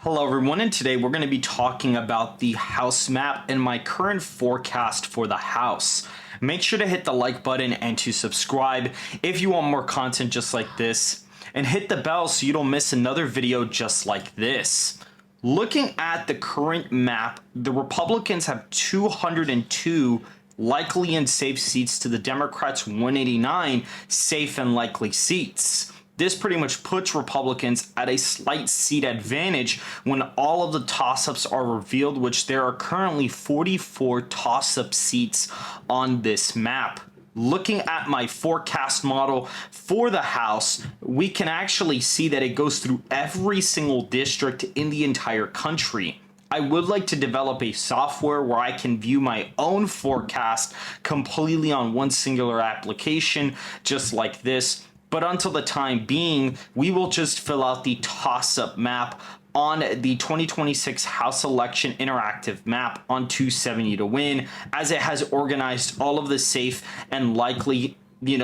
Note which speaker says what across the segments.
Speaker 1: Hello everyone, and today we're going to be talking about the house map and my current forecast for the house. Make sure to hit the like button and to subscribe if you want more content just like this, and hit the bell so you don't miss another video just like this. Looking at the current map, the Republicans have 202 likely and safe seats to the Democrats' 189 safe and likely seats. This pretty much puts Republicans at a slight seat advantage when all of the toss-ups are revealed, which there are currently 44 toss-up seats on this map. Looking at my forecast model for the House, we can actually see that it goes through every single district in the entire country. I would like to develop a software where I can view my own forecast completely on one singular application, just like this. But until the time being, we will just fill out the toss-up map on the 2026 House election interactive map on 270 to win, as it has organized all of the safe and likely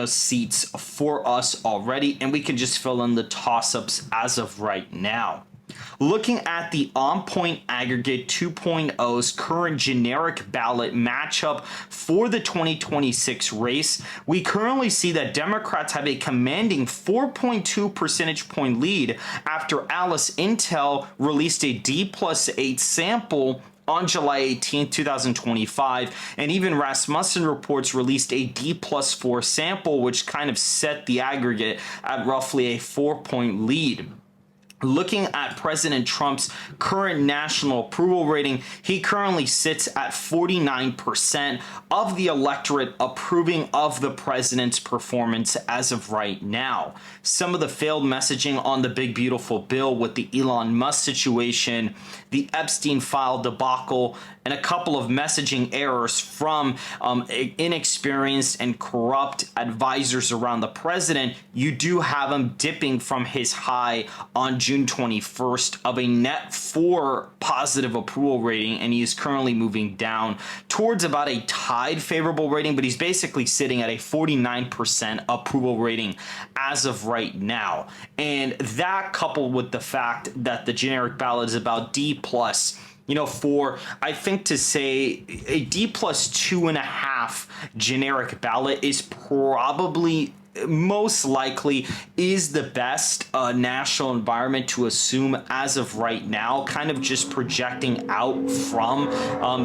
Speaker 1: seats for us already, and we can just fill in the toss-ups as of right now. Looking at the On-Point Aggregate 2.0's current generic ballot matchup for the 2026 race, we currently see that Democrats have a commanding 4.2 percentage point lead after Alice Intel released a D+8 sample on July 18, 2025, and even Rasmussen Reports released a D+4 sample, which kind of set the aggregate at roughly a 4-point lead. Looking at President Trump's current national approval rating, he currently sits at 49% of the electorate approving of the president's performance as of right now. Some of the failed messaging on the big beautiful bill with the Elon Musk situation, the Epstein file debacle, and a couple of messaging errors from inexperienced and corrupt advisors around the president, you do have him dipping from his high on June 21st of a net 4 positive approval rating, and he is currently moving down towards about a tied favorable rating, but he's basically sitting at a 49% approval rating as of right now. And that, coupled with the fact that the generic ballot is about D+, for, I think, to say a D+2.5 generic ballot is probably most likely is the best national environment to assume as of right now, kind of just projecting out from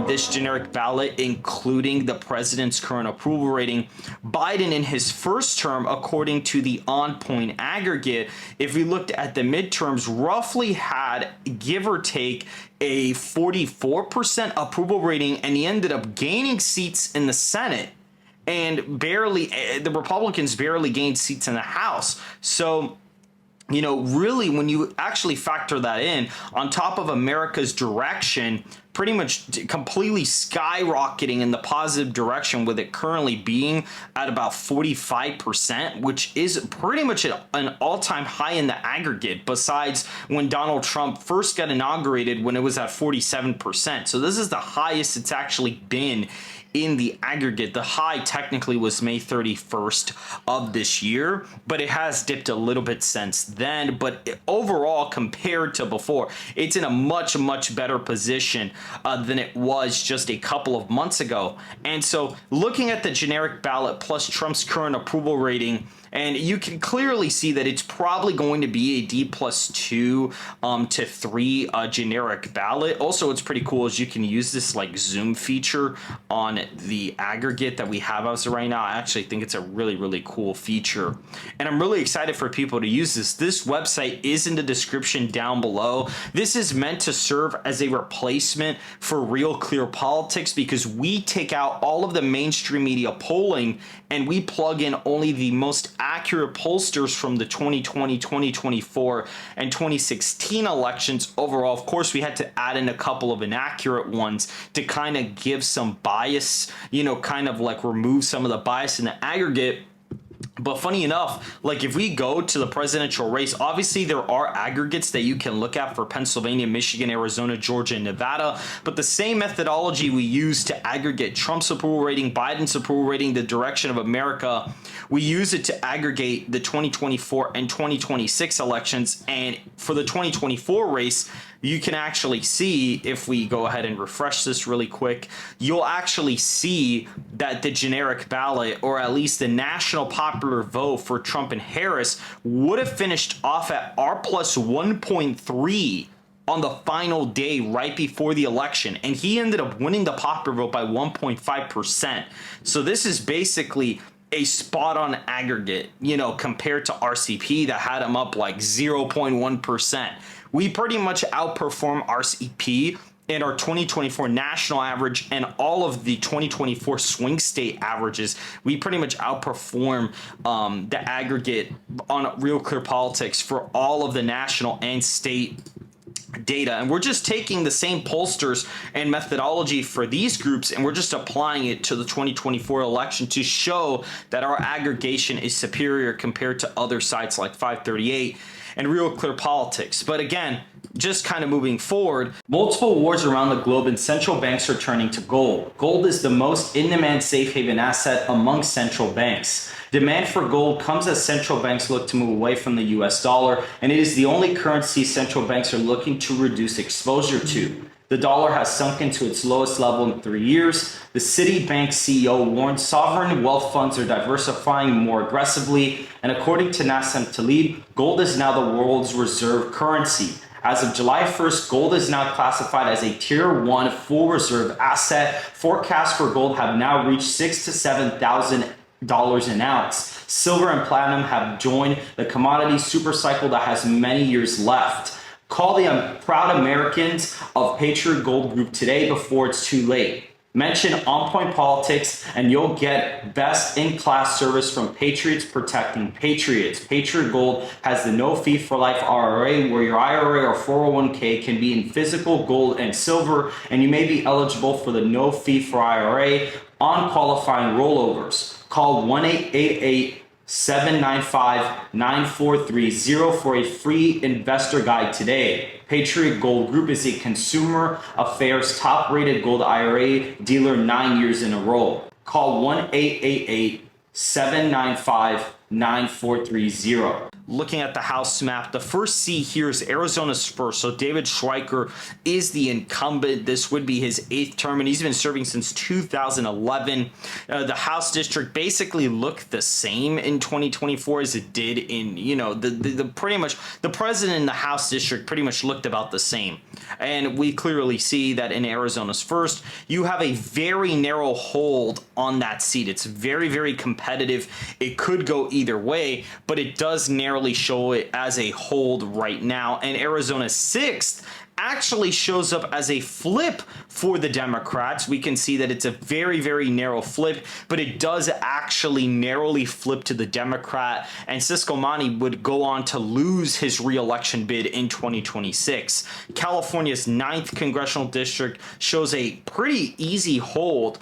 Speaker 1: this generic ballot, including the president's current approval rating. Biden in his first term, according to the On-Point Aggregate, if we looked at the midterms, roughly had, give or take, a 44% approval rating, and he ended up gaining seats in the Senate. And the Republicans barely gained seats in the House. So, really, when you actually factor that in, on top of America's direction pretty much completely skyrocketing in the positive direction, with it currently being at about 45%, which is pretty much an all-time high in the aggregate, besides when Donald Trump first got inaugurated when it was at 47%. So this is the highest it's actually been in the aggregate. The high technically was May 31st of this year, but it has dipped a little bit since then. But overall, compared to before, it's in a much, much better position than it was just a couple of months ago. And so looking at the generic ballot plus Trump's current approval rating, and you can clearly see that it's probably going to be a D+2 to 3 generic ballot. Also, what's pretty cool is you can use this like zoom feature on the aggregate that we have as of right now. I actually think it's a really, really cool feature, and I'm really excited for people to use this. This website is in the description down below. This is meant to serve as a replacement for Real Clear Politics, because we take out all of the mainstream media polling and we plug in only the most accurate pollsters from the 2020, 2024, and 2016 elections overall. Of course, we had to add in a couple of inaccurate ones to kind of give some bias, kind of like remove some of the bias in the aggregate. But funny enough, like if we go to the presidential race, obviously there are aggregates that you can look at for Pennsylvania, Michigan, Arizona, Georgia, and Nevada. But the same methodology we use to aggregate Trump's approval rating, Biden's approval rating, the direction of America, we use it to aggregate the 2024 and 2026 elections. And for the 2024 race, you can actually see, if we go ahead and refresh this really quick, you'll actually see that the generic ballot, or at least the national popular vote for Trump and Harris, would have finished off at R plus 1.3 on the final day right before the election, and he ended up winning the popular vote by 1.5%. So this is basically a spot on aggregate, compared to RCP that had him up like 0.1%. We pretty much outperform RCP in our 2024 national average and all of the 2024 swing state averages. We pretty much outperform the aggregate on Real Clear Politics for all of the national and state data, and we're just taking the same pollsters and methodology for these groups, and we're just applying it to the 2024 election to show that our aggregation is superior compared to other sites like 538 and Real Clear Politics. But again, just kind of moving forward, multiple wars around the globe and central banks are turning to gold. Gold is the most in-demand safe haven asset among central banks. Demand for gold comes as central banks look to move away from the US dollar, and it is the only currency central banks are looking to reduce exposure to. The dollar has sunk into its lowest level in 3 years. The Citibank CEO warned sovereign wealth funds are diversifying more aggressively, and according to Nassim Taleb, gold is now the world's reserve currency. As of July 1st, gold is now classified as a Tier 1 full reserve asset. Forecasts for gold have now reached $6,000 to $7,000 an ounce. Silver and platinum have joined the commodity supercycle that has many years left. Call the proud Americans of Patriot Gold Group today before it's too late. Mention On Point Politics and you'll get best-in-class service from Patriots protecting Patriots. Patriot Gold has the no fee for life IRA, where your IRA or 401k can be in physical gold and silver, and you may be eligible for the no fee for IRA on qualifying rollovers. Call 1-888-795-9430 for a free investor guide today. Patriot Gold Group is a consumer affairs top-rated gold IRA dealer 9 years in a row. Call 1-888-795-9430. Looking at the House map, the first seat here is Arizona's first. So David Schweiker is the incumbent. This would be his 8th term, and he's been serving since 2011. The House district basically looked the same in 2024 as it did in, the pretty much the president in the House district pretty much looked about the same. And we clearly see that in Arizona's first, you have a very narrow hold on that seat. It's very, very competitive. It could go either way, but it does narrowly show it as a hold right now. And Arizona's 6th actually shows up as a flip for the Democrats. We can see that it's a very, very narrow flip, but it does actually narrowly flip to the Democrat, and Ciscomani would go on to lose his re-election bid in 2026. California's 9th congressional district shows a pretty easy hold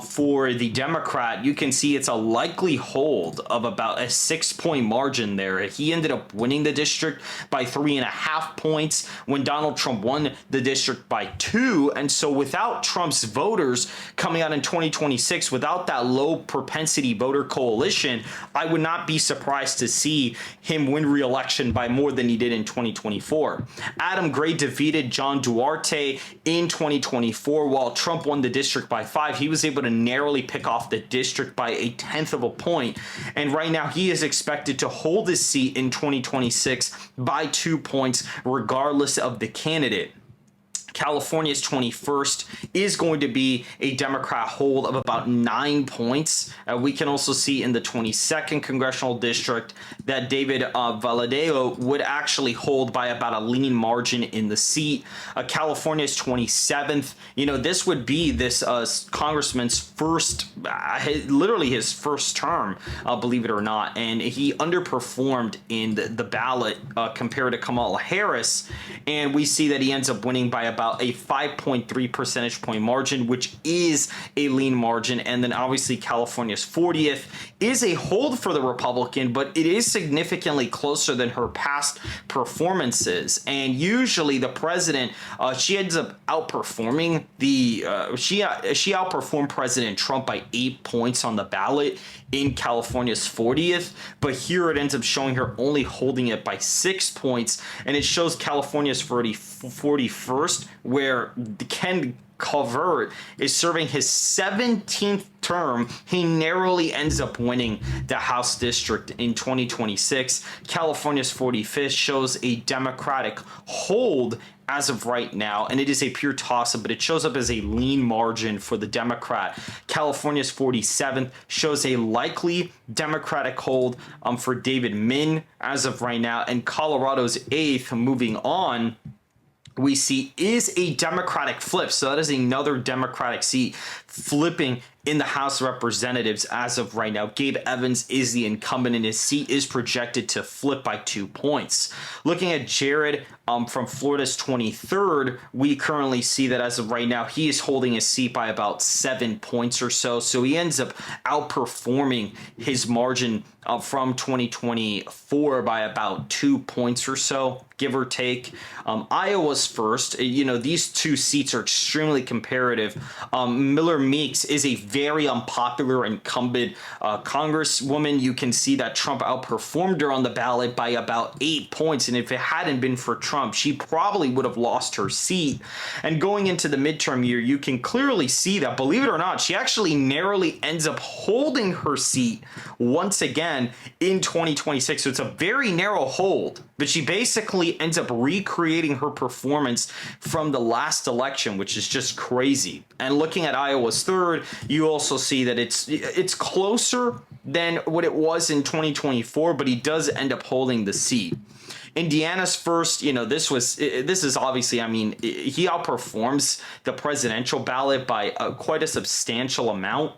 Speaker 1: for the Democrat. You can see it's a likely hold of about a 6-point margin there. He ended up winning the district by 3.5 points when Donald Trump won the district by 2. And so without Trump's voters coming out in 2026, without that low propensity voter coalition, I would not be surprised to see him win re-election by more than he did in 2024. Adam Gray defeated John Duarte in 2024. While Trump won the district by 5, he was able to narrowly pick off the district by 1/10 of a point. And right now he is expected to hold his seat in 2026 by 2 points, regardless of the candidate. California's 21st is going to be a Democrat hold of about 9 points. We can also see in the 22nd congressional district that David Valadao would actually hold by about a lean margin in the seat. California's 27th, this would be this congressman's first, literally his first term, believe it or not, and he underperformed in the ballot compared to Kamala Harris, and we see that he ends up winning by about a 5.3 percentage point margin, which is a lean margin. And then obviously California's 40th is a hold for the Republican, but it is significantly closer than her past performances. And usually the president, she ends up outperforming she outperformed President Trump by 8 points on the ballot in California's 40th, but here it ends up showing her only holding it by 6 points, and it shows California's 40th 41st, where Ken Calvert is serving his 17th term. He narrowly ends up winning the House district in 2026. California's 45th shows a Democratic hold as of right now, and it is a pure toss-up, but it shows up as a lean margin for the Democrat. California's 47th shows a likely Democratic hold for David Min as of right now, and Colorado's 8th, moving on, we see is a Democratic flip. So that is another Democratic seat flipping in the House of Representatives as of right now. Gabe Evans is the incumbent, and his seat is projected to flip by 2 points. Looking at Jared from Florida's 23rd, we currently see that as of right now, he is holding his seat by about 7 points or so. So he ends up outperforming his margin from 2024 by about 2 points or so, give or take. Iowa's first. These two seats are extremely comparative. Miller Meeks is a very unpopular incumbent congresswoman. You can see that Trump outperformed her on the ballot by about 8 points. And if it hadn't been for Trump, she probably would have lost her seat. And going into the midterm year, you can clearly see that, believe it or not, she actually narrowly ends up holding her seat once again in 2026. So it's a very narrow hold, but she basically ends up recreating her performance from the last election, which is just crazy. And looking at Iowa's third, you also see that it's closer than what it was in 2024, but he does end up holding the seat. Indiana's first, this is obviously, he outperforms the presidential ballot by quite a substantial amount.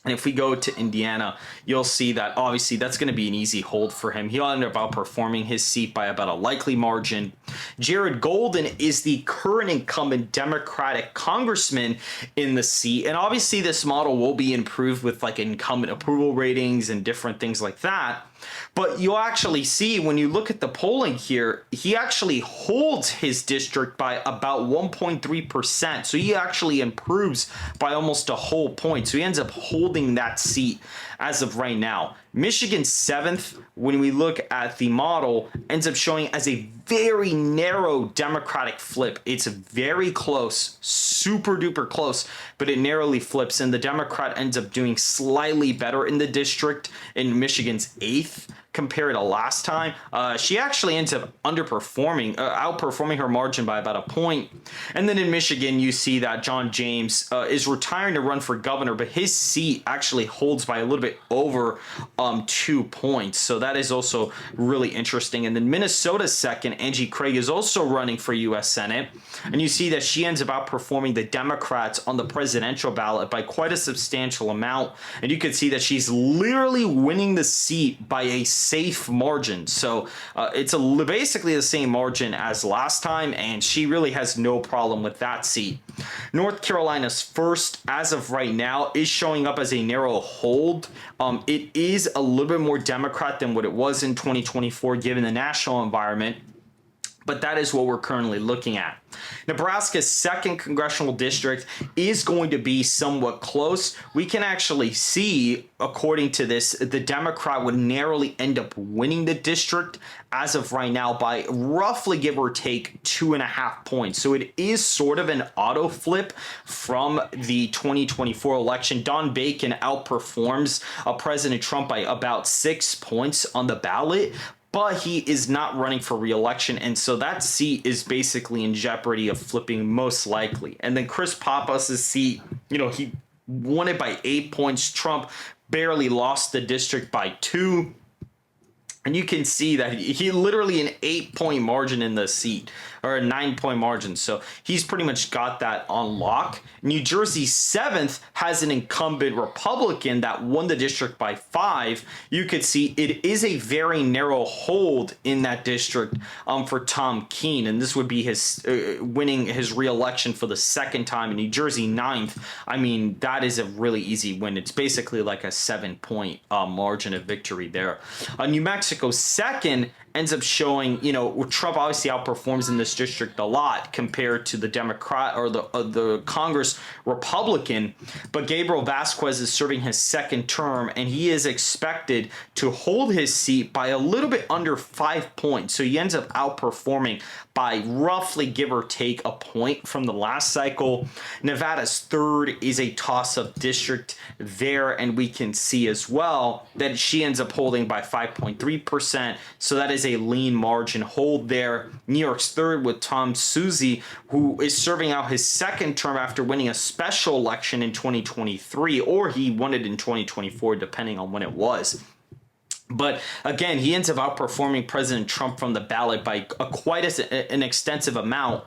Speaker 1: And if we go to Indiana, you'll see that obviously that's going to be an easy hold for him. He'll end up outperforming his seat by about a likely margin. Jared Golden is the current incumbent Democratic congressman in the seat. And obviously this model will be improved with like incumbent approval ratings and different things like that. But you'll actually see when you look at the polling here, he actually holds his district by about 1.3%. So he actually improves by almost a whole point. So he ends up holding that seat as of right now. Michigan's 7th, when we look at the model, ends up showing as a very narrow Democratic flip. It's very close, super duper close, but it narrowly flips, and the Democrat ends up doing slightly better in the district in Michigan's 8th compared to last time. She actually ends up outperforming her margin by about a point. And then in Michigan, you see that John James is retiring to run for governor, but his seat actually holds by a little bit over 2 points. So that is also really interesting. And then Minnesota's second, Angie Craig, is also running for U.S. Senate. And you see that she ends up outperforming the Democrats on the presidential ballot by quite a substantial amount. And you can see that she's literally winning the seat by a safe margin. So it's basically the same margin as last time, and she really has no problem with that seat. North Carolina's first, as of right now, is showing up as a narrow hold. It is a little bit more Democrat than what it was in 2024, given the national environment. But that is what we're currently looking at. Nebraska's second congressional district is going to be somewhat close. We can actually see, according to this, the Democrat would narrowly end up winning the district as of right now by roughly, give or take, 2.5 points. So it is sort of an auto flip from the 2024 election. Don Bacon outperforms President Trump by about 6 points on the ballot, but he is not running for re-election, and so that seat is basically in jeopardy of flipping most likely. And then Chris Pappas' seat, he won it by 8 points. Trump barely lost the district by 2. And you can see that he literally an 8-point margin in the seat, or a 9-point margin. So he's pretty much got that on lock. New Jersey's 7th has an incumbent Republican that won the district by 5. You could see it is a very narrow hold in that district for Tom Keene. And this would be his winning his re-election for the second time in New Jersey 9th. That is a really easy win. It's basically like a 7-point margin of victory there. New Mexico second ends up showing, Trump obviously outperforms in this this district a lot compared to the Democrat or the Congress Republican. But Gabriel Vasquez is serving his second term, and he is expected to hold his seat by a little bit under 5 points. So he ends up outperforming by roughly, give or take, a point from the last cycle. Nevada's third is a toss-up district there, and we can see as well that she ends up holding by 5.3%. So that is a lean margin hold there. New York's third with Tom Suozzi, who is serving out his second term after winning a special election in 2023, or he won it in 2024, depending on when it was. But again, he ends up outperforming President Trump from the ballot by quite an extensive amount.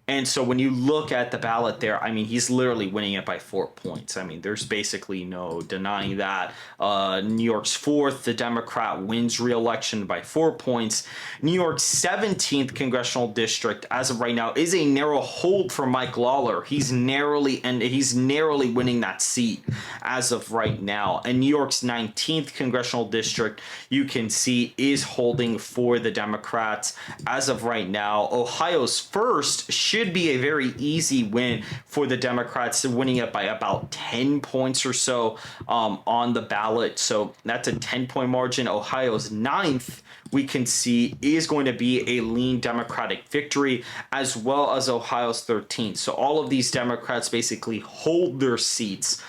Speaker 1: And so when you look at the ballot there, I mean, he's literally winning it by 4 points. I mean, there's basically no denying that. New York's fourth, the Democrat wins re-election by 4 points. New York's 17th congressional district, as of right now, is a narrow hold for Mike Lawler. He's narrowly winning that seat as of right now. And New York's 19th congressional district, you can see, is holding for the Democrats as of right now. Ohio's first should be a very easy win for the Democrats, winning it by about 10 points or so on the ballot. So that's a 10-point margin. Ohio's ninth, we can see, is going to be a lean Democratic victory, as well as Ohio's 13th. So all of these Democrats basically hold their seats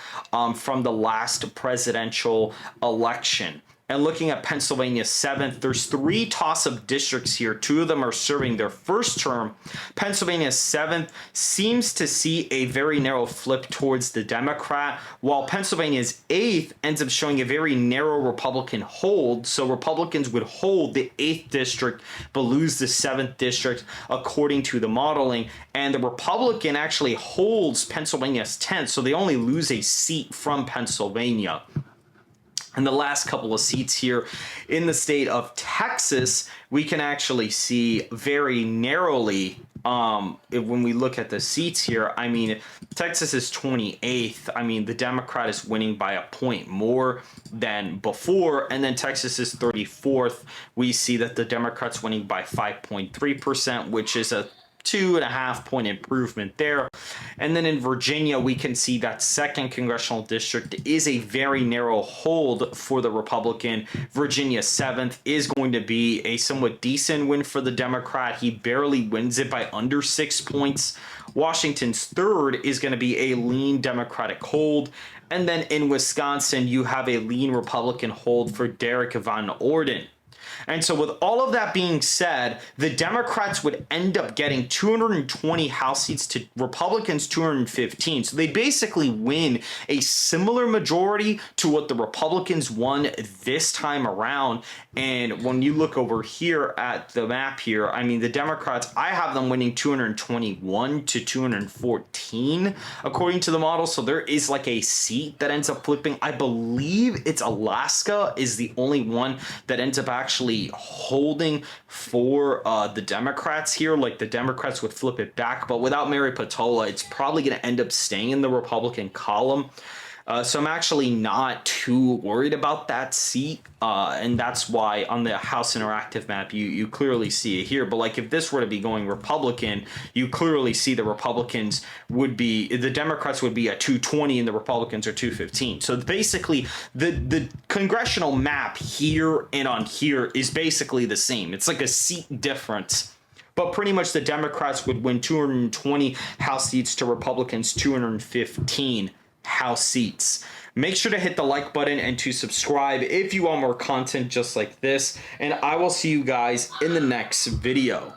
Speaker 1: from the last presidential election. And looking at Pennsylvania's 7th, there's 3 toss-up districts here. 2 of them are serving their first term. Pennsylvania's 7th seems to see a very narrow flip towards the Democrat, while Pennsylvania's 8th ends up showing a very narrow Republican hold. So Republicans would hold the 8th district but lose the 7th district according to the modeling. And the Republican actually holds Pennsylvania's 10th, so they only lose a seat from Pennsylvania. And the last couple of seats here in the state of Texas, we can actually see very narrowly when we look at the seats here. I mean, Texas is 28th. I mean, the Democrat is winning by a point more than before. And then Texas is 34th. We see that the Democrat's winning by 5.3%, which is a 2.5 point improvement there. And then in Virginia, we can see that second congressional district is a very narrow hold for the Republican. Virginia's 7th is going to be a somewhat decent win for the Democrat. He barely wins it by under 6 points. Washington's 3rd is going to be a lean Democratic hold. And then in Wisconsin, you have a lean Republican hold for Derek Van Orden. And so with all of that being said, the Democrats would end up getting 220 House seats to Republicans 215. So they basically win a similar majority to what the Republicans won this time around. And when you look over here at the map here, I mean, the Democrats, I have them winning 221 to 214 according to the model. So there is like a seat that ends up flipping. I believe it's Alaska is the only one that ends up actually holding for the Democrats here. Like the Democrats would flip it back, but without Mary Patola, it's probably going to end up staying in the Republican column. So I'm actually not too worried about that seat, and that's why on the House Interactive map, you clearly see it here. But like if this were to be going Republican, you clearly see the Democrats would be at 220 and the Republicans are 215. So basically the congressional map here and on here is basically the same. It's like a seat difference. But pretty much the Democrats would win 220 House seats to Republicans 215 House seats. Make sure to hit the like button and to subscribe if you want more content just like this. And I will see you guys in the next video.